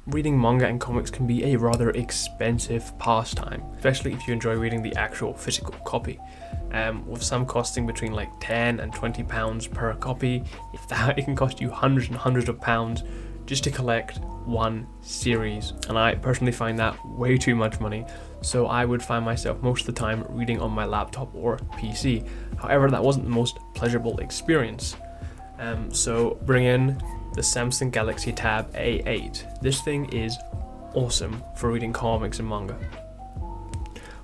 reading manga and comics can be a rather expensive pastime, especially if you enjoy reading the actual physical copy. With some costing between like 10 and 20 pounds per copy. If that, it can cost you hundreds and hundreds of pounds just to collect one series, and I personally find that way too much money, so I would find myself most of the time reading on my laptop or PC. However, that wasn't the most pleasurable experience. So bring in the Samsung Galaxy Tab A8. This thing is awesome for reading comics and manga.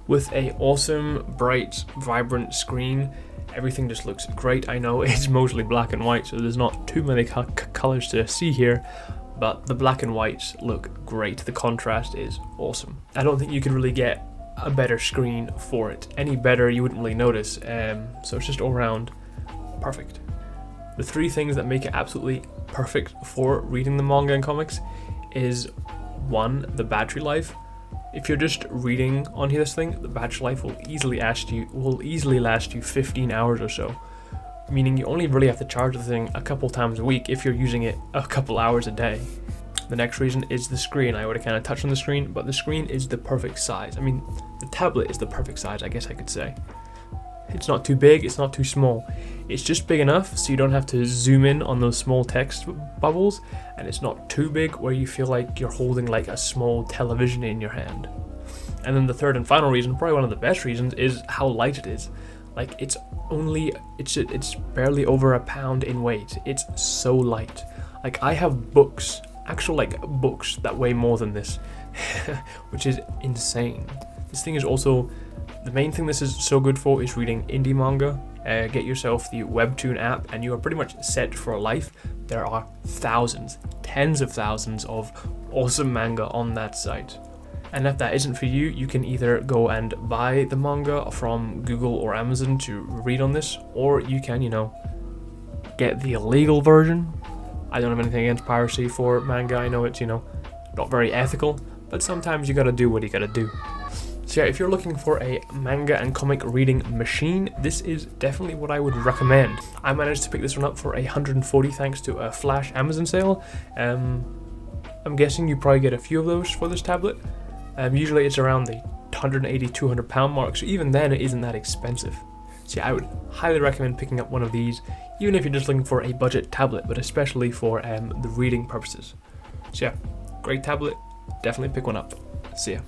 With a awesome, bright, vibrant screen, everything just looks great. I know it's mostly black and white, so there's not too many colors to see here, but the black and whites look great. The contrast is awesome. I don't think you could really get a better screen for it. Any better, you wouldn't really notice, so it's just all around perfect. The three things that make it absolutely perfect for reading the manga and comics is 1, the battery life. If you're just reading on this thing, the battery life will easily last you 15 hours or so, meaning you only really have to charge the thing a couple times a week if you're using it a couple hours a day. The next reason is the screen. I already kind of touched on the screen, but the screen is the perfect size. I mean, the tablet is the perfect size, I guess I could say. It's not too big, it's not too small. It's just big enough so you don't have to zoom in on those small text bubbles, and it's not too big where you feel like you're holding like a small television in your hand. And then the third and final reason, probably one of the best reasons, is how light it is. Like it's barely over a pound in weight. It's so light. Like I have books, actual like books that weigh more than this, which is insane. This thing is also, the main thing this is so good for is reading indie manga. Get yourself the Webtoon app and you are pretty much set for life. There are thousands, tens of thousands of awesome manga on that site. And if that isn't for you, you can either go and buy the manga from Google or Amazon to read on this, or you can, get the illegal version. I don't have anything against piracy for manga. I know it's, not very ethical, but sometimes you gotta do what you gotta do. So yeah, if you're looking for a manga and comic reading machine, this is definitely what I would recommend. I managed to pick this one up for $140 thanks to a flash Amazon sale. I'm guessing you probably get a few of those for this tablet. Usually it's around the £180–200 mark, so even then it isn't that expensive. So yeah, I would highly recommend picking up one of these, even if you're just looking for a budget tablet, but especially for the reading purposes. So yeah, great tablet, definitely pick one up. See ya.